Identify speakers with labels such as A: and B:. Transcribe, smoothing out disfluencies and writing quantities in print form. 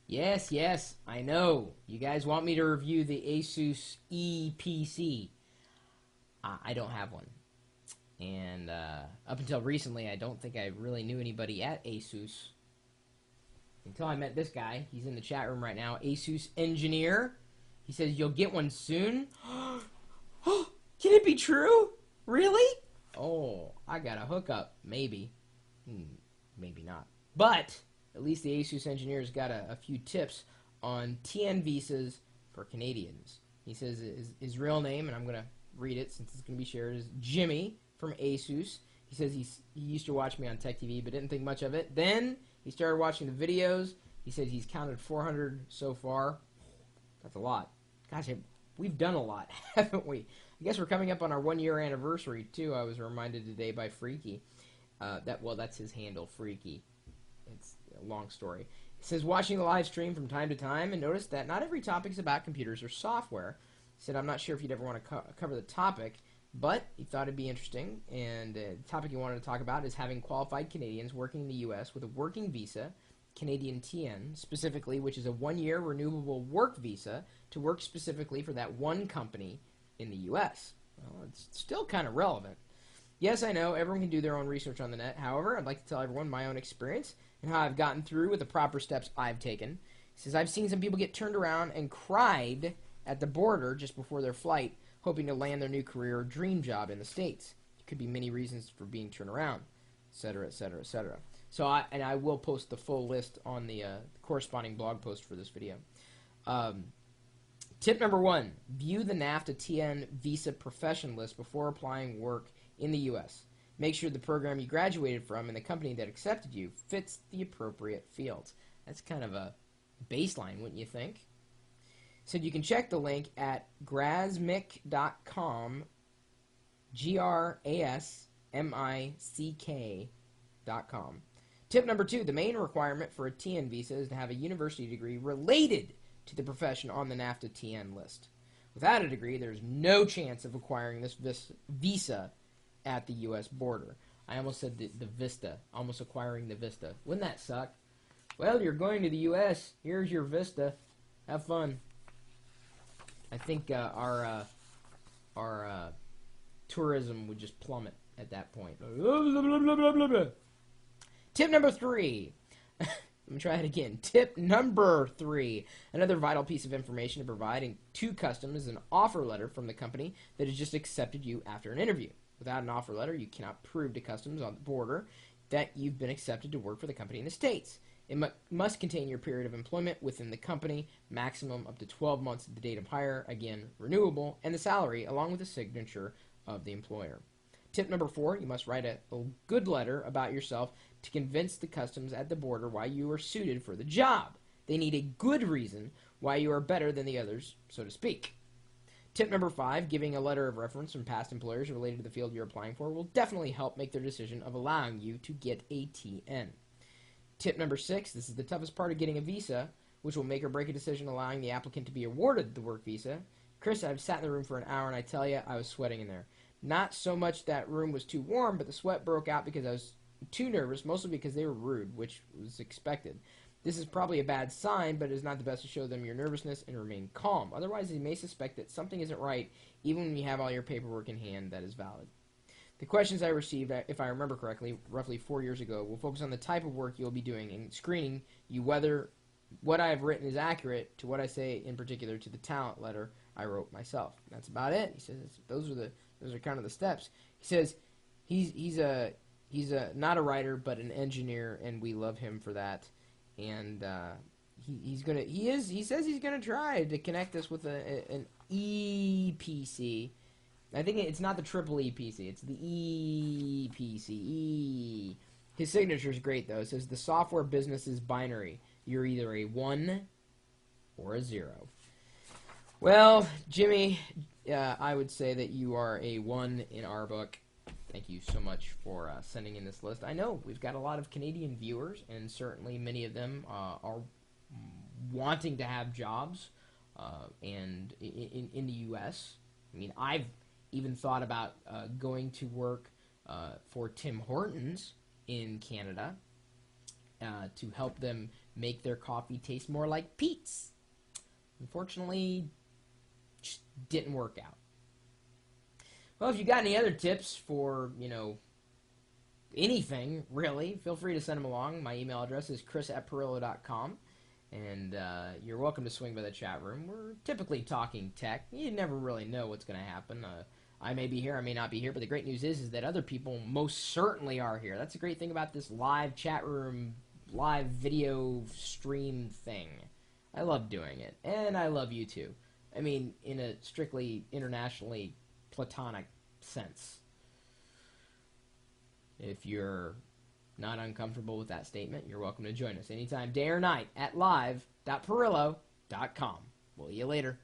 A: Yes, yes, I know. You guys want me to review the Asus EPC. I don't have one. And up until recently, I don't think I really knew anybody at Asus until I met this guy. He's in the chat room right now. Asus engineer. He says you'll get one soon. Can it be true? Really? Oh, I got a hookup. Maybe. Maybe not. But at least the Asus engineer's got a few tips on TN visas for Canadians. He says his real name, and I'm going to read it since it's going to be shared, is Jimmy from Asus. He says he used to watch me on Tech TV, but didn't think much of it. Then he started watching the videos. He says he's counted 400 so far. That's a lot. Gosh, we've done a lot, haven't we? I guess we're coming up on our 1-year anniversary, too. I was reminded today by Freaky. That's his handle, Freaky. It's a long story. It says, watching the live stream from time to time and noticed that not every topic is about computers or software. He said, I'm not sure if you'd ever want to cover the topic, but he thought it'd be interesting. And the topic he wanted to talk about is having qualified Canadians working in the U.S. with a working visa, Canadian TN, specifically, which is a 1-year renewable work visa to work specifically for that one company in the U.S. Well, it's still kind of relevant. Yes, I know, everyone can do their own research on the net. However, I'd like to tell everyone my own experience and how I've gotten through with the proper steps I've taken. He says, I've seen some people get turned around and cried at the border just before their flight, hoping to land their new career or dream job in the States. There could be many reasons for being turned around, etc., etc., etc. So, I will post the full list on the corresponding blog post for this video. Tip number 1, view the NAFTA TN visa profession list before applying work in the U.S. Make sure the program you graduated from and the company that accepted you fits the appropriate fields. That's kind of a baseline, wouldn't you think? So you can check the link at grasmick.com, grasmick.com. Tip number 2, the main requirement for a TN visa is to have a university degree related to the profession on the NAFTA TN list. Without a degree, there's no chance of acquiring this visa at the U.S. border. I almost said the Vista, almost acquiring the Vista. Wouldn't that suck? Well, you're going to the U.S. Here's your Vista. Have fun. I think our tourism would just plummet at that point. Tip number 3. Let me try it again. Tip number 3. Another vital piece of information to provide to customs is an offer letter from the company that has just accepted you after an interview. Without an offer letter, you cannot prove to customs on the border that you've been accepted to work for the company in the States. It must contain your period of employment within the company, maximum up to 12 months at the date of hire, again, renewable, and the salary, along with the signature of the employer. Tip number 4, you must write a good letter about yourself to convince the customs at the border why you are suited for the job. They need a good reason why you are better than the others, so to speak. Tip number 5, giving a letter of reference from past employers related to the field you're applying for will definitely help make their decision of allowing you to get a TN. Tip number 6, this is the toughest part of getting a visa, which will make or break a decision allowing the applicant to be awarded the work visa. Chris, I've sat in the room for an hour and I tell you, I was sweating in there. Not so much that room was too warm, but the sweat broke out because I was too nervous, mostly because they were rude, which was expected. This is probably a bad sign, but it is not the best to show them your nervousness and remain calm. Otherwise, they may suspect that something isn't right, even when you have all your paperwork in hand that is valid. The questions I received, if I remember correctly, roughly 4 years ago, will focus on the type of work you'll be doing and screening you whether what I have written is accurate to what I say, in particular to the talent letter I wrote myself. That's about it. He says those are kind of the steps. He says he's not a writer but an engineer, and we love him for that. And he says he's gonna try to connect us with an EPC. I think it's not the triple EPC, it's the EPC. His signature is great though. It says the software business is binary. You're either a 1 or a 0. Well, Jimmy, I would say that you are a 1 in our book. Thank you so much for sending in this list. I know we've got a lot of Canadian viewers, and certainly many of them are wanting to have jobs and in the U.S. I mean, I've even thought about going to work for Tim Hortons in Canada to help them make their coffee taste more like Peet's. Unfortunately, just didn't work out. Well, if you got any other tips for, anything, really, feel free to send them along. My email address is chris@pirillo.com, and you're welcome to swing by the chat room. We're typically talking tech. You never really know what's going to happen. I may be here, I may not be here, but the great news is that other people most certainly are here. That's the great thing about this live chat room, live video stream thing. I love doing it, and I love you too. I mean, in a strictly internationally platonic sense. If you're not uncomfortable with that statement, you're welcome to join us anytime, day or night, at live.pirillo.com. We'll see you later.